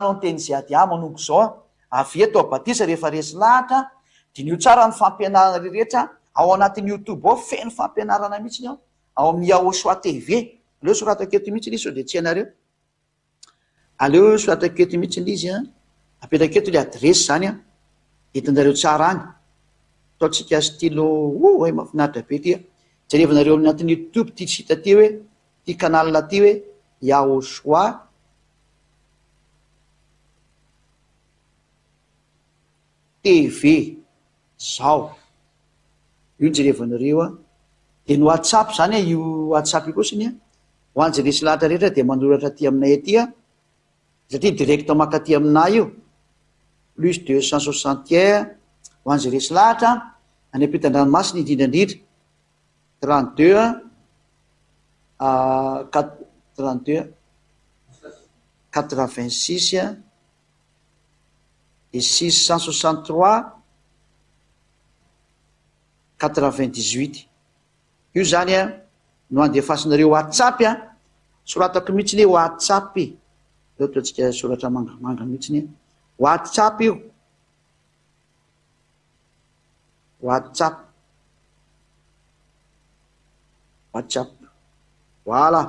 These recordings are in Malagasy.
ny teny ziady manoko zao avy eto abatisa rehefa resy lahatra dinio tsara ny fampianarana rehetra ao anatin'ny youtube ao feno fampianarana mihitsy ao ao amin'ny Yaosoa TV aleo sorataketo mihitsy izy de tsy anareo aleo sorataketo mihitsy izy apetraketo le adresy zany hitanareo tsara any ataotsika stylo ay mafinaritra be ty jerevanareo amin'ny anatin'ny youtube ty tsy hita ty hoe ty canal ty hoe Yaosoa TV zao io jerevanareo de ny WhatsApp zany io WhatsApp io kosiny ho anjy resy lahatra rehetra de manoratra ty aminay aty satria direct maka ty aminay io plus 261 ho anjy resy lahatra any ampitan-dranomasina indrindrandrindra 32 32 86 et 663 98 io zany no andefasinareo WhatsApp soratako mihitsy ny WhatsApp ataotsika soratra mangamanga mihitsy ny WhatsApp io WhatsApp voilà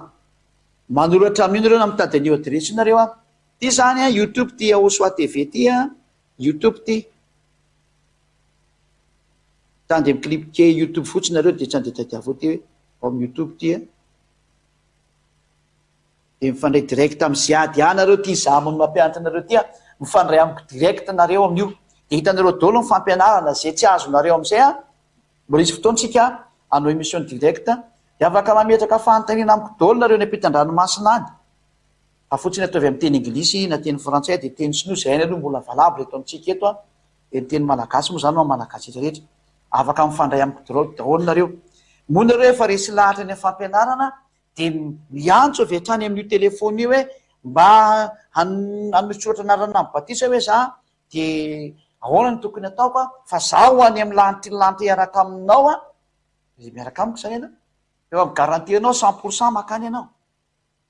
manoratra amin'io nareo na mitady an'io adresy nareo ty zany YouTube ty Yaosoa TV ty YouTube ty tandy amin'ny clipke YouTube fotsiny nareo de tsy andeha tadiavo ty hoe ao amin'ny YouTube ty de mifandray direct amin'ny ziady nareo ty zamony mampianatra nareo ty mifandray amiko direct nareo amin'io de hitanareo daholo ny fampianarana zay tsy azonareo amizay mbola isy fotoantsika anao émission direct de afaka mametraka fanontaniana amiko daholo nareo ny ampitan-dranomasina any afotsiny ataovy amin'ny teny anglisy na teny frantsay de teny sinoa zay aloha mbola valabo eto amintsika eto de ny teny malagasy moa zany malagasy rehetra afaka mifandray amiko daholo nareo moa nareo efa resy lahatra ny fampianarana de miantso avy hatrany amin'io telefony io hoe mba anosoratra anarana mibatisa hoe za de ahoana ny tokony ataoko fa zaho any amin'ny lanitra iaraka aminao miaraka amiko zany ianao eo amin'ny garantianao 100% makany ianao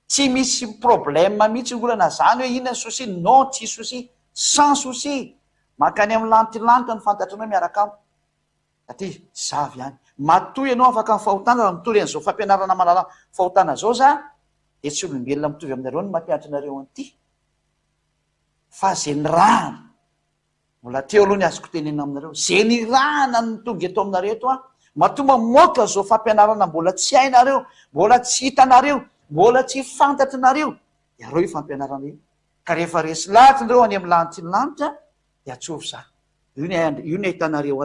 tsy misy problème mihitsy olana zany hoe inona souci non tsy souci sans souci makany amin'ny lanitra ny fantatranao miaraka amiko satria zavy ihany matoy ianao afaka ny fahotana mitory an'izao fampianarana malala fahotana zao za de tsy olombelona mitovy aminareo ny mampianatra nareo an'ity fa zay ny rahana mbola teo aloha ny azoko tenena aminareo zay ny rahana ny tonga eto aminareo eto matomba moka zao fampianarana mbola tsy hainareo mbola tsy hitanareo mbola tsy fantatrinareo de areo io fampianarana io ka rehefa resy lahatra nareo any amin'ny lanitra de atsovy za io ny ahitanareo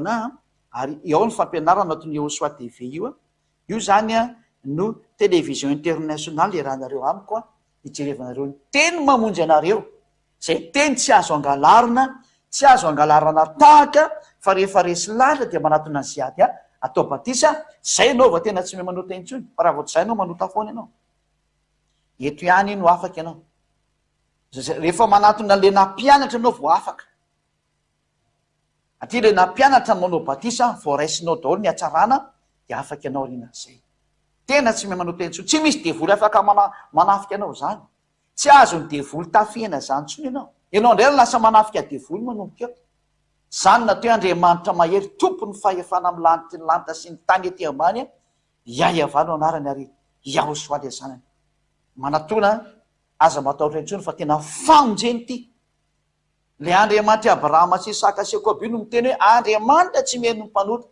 ary ao ny fampianarana anatin'ny Yaosoa TV io zany no télévision internationale iarahanareo amiko hijerevanareo ny teny mamonjy anareo zay teny tsy azo angalarina tsy azo angalarana tahaka fa rehefa resy lahatra de manatona ny ziady atao batisa zay anao va tena tsy me manota intsony fa raha voatzay anao manota foana ianao eto ihany no afaka ianao rehefa manatona le nampianatra anao vo afaka atria le nampianatra manao batisa voaraisinao daholo ny atsarana de afaka ianao rinazay tena tsy me manota intsony tsy misy devoly afaka manafika anao zany tsy azony devoly tafihana zany tsony ianao ndray lasa manafika devoly manomboka eo zany natao Andriamanitra mahery tompony fahefana amin'ny lanitra sy ny tany ety ambany iaiavano anarany ary Yaosoa le zanany manatona aza mataotra intsony fa tena famonjeny ty le Andriamanitra Abrahama sy Isaka sy Jakoba no miteny hoe Andriamanitra tsy meno mpanota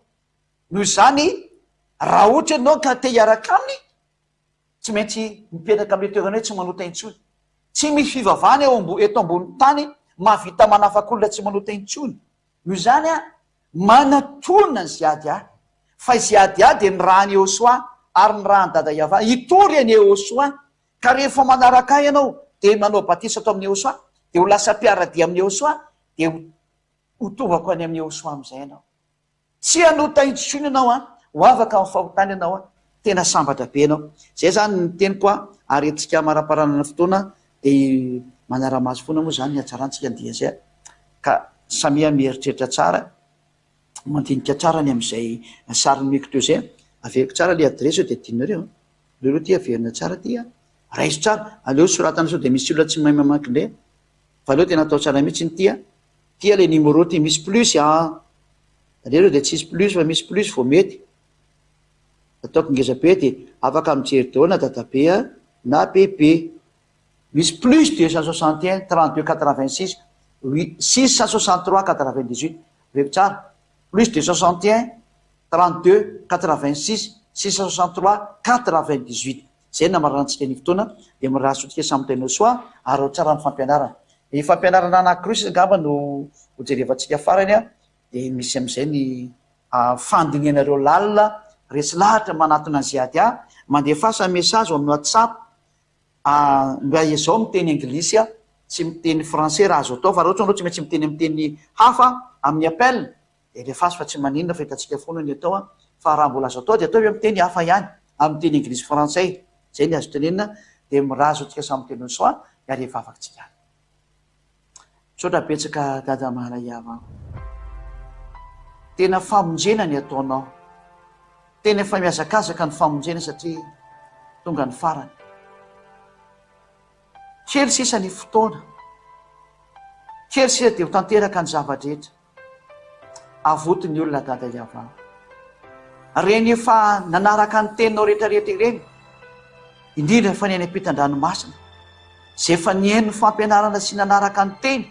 noho zany raha ohatra ianao ka te hiaraka aminy tsy maintsy mipetraka amin'ny toerana hoe tsy manota intsony tsy misy fivavahana eto ambony tany mahavita manafak'olona tsy manota intsony noho zany manatona ny ziady fa ziady de ny rahany Yaosoa ary ny rahany dada Iavana hitory any Yaosoa ka rehefa manaraka ianao de manao batisa atao amin'ny Yaosoa de ho lasa mpiaradia amin'ny Yaosoa de ho tovako any amin'ny Yaosoa amizay ianao tsy anota intsony ianao ho afaka amin'ny fahotana ianao tena sambatra be ianao zay zany ny teniko ary etsika maraparanana fotoana de manara-maso foana moa zany ny atsarantsika andia zay ka samia mieritreritra tsara mandinika tsara ny am'izay sary nomeko teo zay averiko tsara le adresy de tinareo lelo ty averina tsara ty raiso tsara aleo soratana sao de misy olona tsy mahay mamaky ndray fa aleo tena atao tsara mihitsy ny tia le numéro ty misy plus reo de tsisy plus fa misy plus vo mety ataoko ngeza be de afaka mijery daholo na dadabe na bebe misy plus 261 32 86 663 98 reko tsara plus 261 32 86 663 98 zay namarantsika ny fotoana de mirahasotsika samy teny soa ary tsara ny fampianarana ny fampianarana anankiroa ngamba no hojerevantsika farany de misy am'izay ny fandinenareo lalina resy lahatra manatona azy ady mandefasa message amin'ny WhatsApp mba izao miteny anglisy tsy miteny français raha azo atao fa raha ohatra tsy maintsy miteny miteny hafa amin'ny appel de lefasy fa tsy maninona fa hitantsika foana ny atao fa raha mbola azo atao de atao hoe miteny hafa ihany amin'ny teny anglisy français zay ny azo tenenina de mirazo tsika samy teny soa ary efa afakatsika sotra betsaka dada mahalayava tena famonjena ny ataonao tena efa miazakazaka ny famonjena satria tonga ny farany kely sisa ny fotoana kely sisa de ho tanteraka ny zavadrehetra avotiny olona dada iava reny efa nanaraka ny teninao rehetrarehetra ireny indrindra fa ny any ampitan-dranomasina zay efa nihaino ny fampianarana sy nanaraka ny teny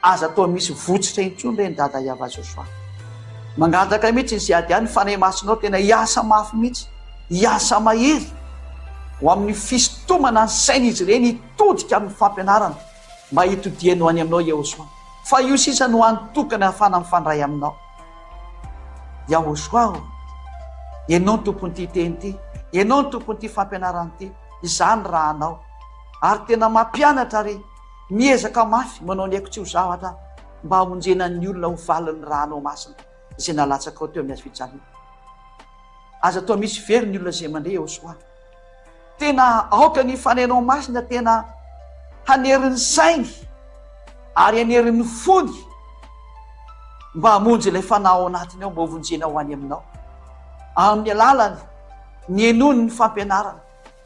aza atao misy votsitra intsony reny dada iava Joshua mangataka mihitsy ny ziady any fanay masinao tena hiasa mafy mihitsy hiasa mahery ho amin'ny fisotomana ny saina izy ireny hitodika amin'ny fampianarana mba hitodianao any aminao Yahosoa fa io sisa no antokana hafana mifandray aminao Yahosoa ianao ny tompon'ity teny ity ianao ny tompon'ity fampianarana ity izany raha anao ary tena mampianatra ary miezaka mafy manao ny haiko tsy ho zavatra mba hamonjena ny olona ho valin'ny raha anao masina izay nalatsaka ao teo amin'ny azy fitsarina aza atao misy very ny olona zay mandray Yahosoa tena aoka ny fanainao masina tena hanerin'ny sainy ary hanerin'ny fony mba hamonjy ilay fanao anatiny ao mba hovonjena ho any aminao amin'ny alalany ny enony ny fampianarana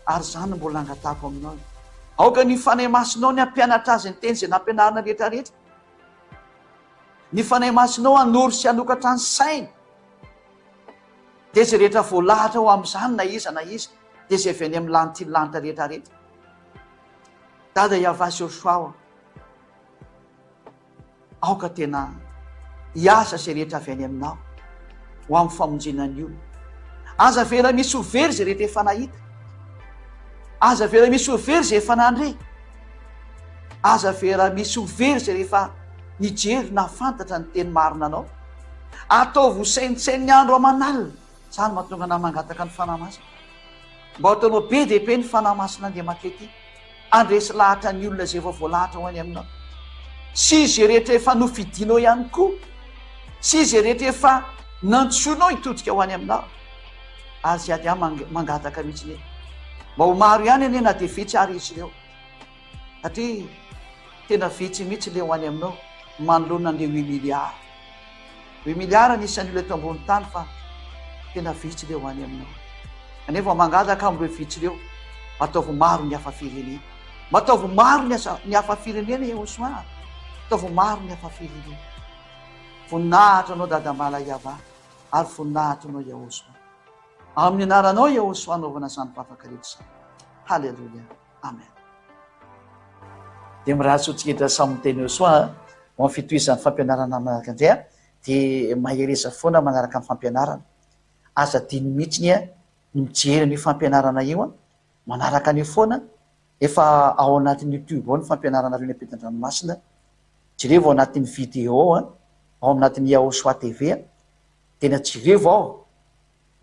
ary zany mbola angatako aminao aoka ny fanay masinao ny ampianatra azy ny teny zay nampianarana rehetrarehetra ny fanay masinao anory sy anokatra ny sainy de zay rehetra voalahatra ho amin'izany na iza de zay avy any amin'ny lanitiny lanitra rehetrarehetra dada iavasy Joshua aoka tena hiasa zay rehetra avy any aminao ho amin'ny famonjenany io aza vera misy overy zay rehetra efa nahita aza vera misy overy zay efa nandre aza vera misy overy zay rehefa nijery na fantatra ny teny marina anao ataovy ho sainitsainy andro amanalina zany mahatonga na mangataka ny fanahy masina mba ataonao be de be ny fanahy masina andeha makety andresy lahatra ny olona zay efa voalahatra ho any aminao sy zay rehetra efa nofidinao ihany koa sy zay rehetra efa nantsoinao hitodika ho any aminao ary ziady mangataka mihitsy ny mba ho maro ihany ane na de vitsy ary izy ireo satria tena vitsy mihitsy le ho any aminao manoloana an'le 8 milliard nisan'ny olona eto ambony tany fa tena vitsy le ho any aminao anefa mangataka amin'ireo vitsy ireo mataovy maro ny hafa-firenena mataovy maro ny hafa-firenena Yahosoa ataovy maro ny hafa-firenena voninahitra anao dada Malayava ary voninahitra anao Yahosoa amin'ny anaranao Yahosoa anaovana zany fafaka rehetra zany halleluia amen de mirahatsotsikitra samy teny Yahosoa ho fitohizan'ny fampianarana manaraka indray de mahereza foana manaraka amin'ny fampianarana aza diny mihitsy ny mijery ny fampianarana io manaraka ny foana efa ao anatin'ny YouTube ao ny fampianarana reny ampitan-dranomasina jerevo ao anatin'ny vidéo ao anatin'ny Yahosoa TV tena jerevo ao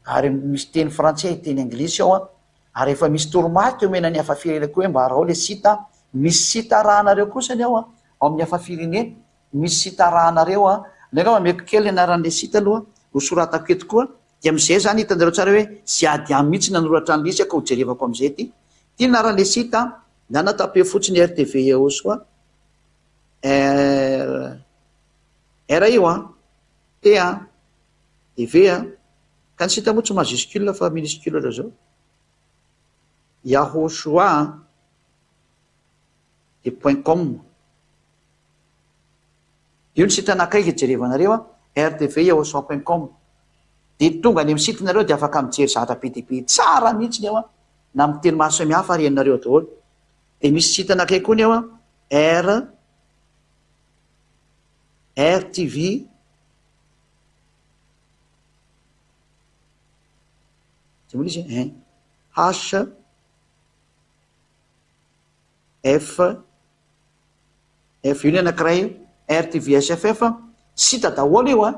ary misy teny frantsay teny anglisy ao ary efa misy toromarika omena ny hafa-firenena koa hoe mba arao le sita misy sita rahanareo kosany ao amin'ny hafa-firenena misy sita rahanareo nega mameko kely anaran'le sita aloha ho soratako eto koa de am'izay zany hitanareo tsara hoe ziady amy mihitsy nanoratra ny lisy ka ho jerevako am'izay ty anaran'le sita na natape fotsiny RTV Yahosoa R io T de V ka ny sita moa tsy majuscule fa minuscule reo zao Yahosoa de .com io ny site anakaiky jerevanareo RTV yahosoa.com de tonga any amin'ny sitenareo de afaka mijery zavatra be dia be tsara mihitsy eo na miteny maro samihafa renareo daholo. De misy site anakaiky koa ny eo RTV io ny anankiray RTV SFF sita daholo io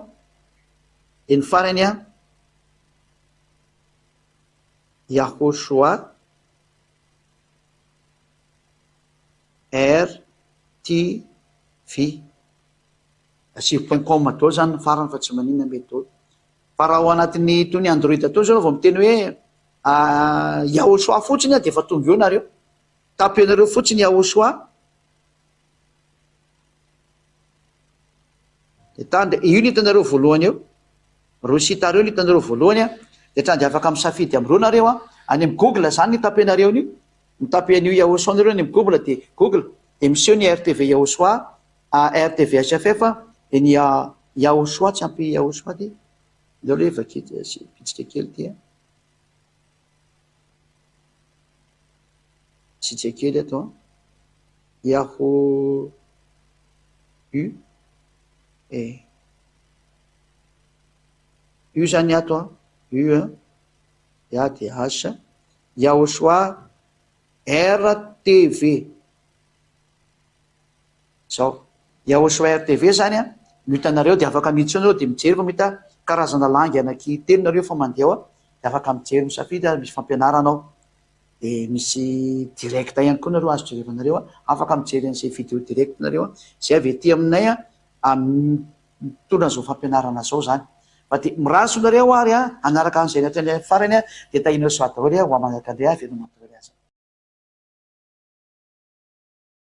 de ny farany Yahosoa RTV .com daholo zany ny farany fa tsy maninona mety daholo. Fa raha ao anatin'ny tony Android atao zao vao miteny hoe Yahosoa fotsiny de efa tonga eo nareo, tapenareo fotsiny Yahosoa de tany io ny hitanareo voalohany eo, ro sita reo ny hitanareo voalohany de tany de afaka misafidy amreo nareo any amin'ny Google zany ny tapenareo io, mitapen'io Yahosoa nareo any amin'ny Google de Google de miseho ny RTV Yahosoa, RTV SFF de ny Yahosoa tsy ampy Yahosoa ty ndreo le vaky sy pitsika kely ty tsitsy kely ato Yaho io io zany ato io ya de H Yahosoa RTV zao Yahosoa RTV zany no hitanareo de afaka miditsy anareo de mijery fa mita karazana langy anaky telo nareo fa mandeha de afaka mijery misafidy misy fampianaranao de misy direct ihany koa nareo azo jerevanareo afaka mijery an'izay vidéo direct nareo zay avy ety aminay mitondra an'izao fampianarana zao zany. Fa de miraso nareo ary anaraka an'izay natao farany de tahinao soa daholo ho manjakandre veloma.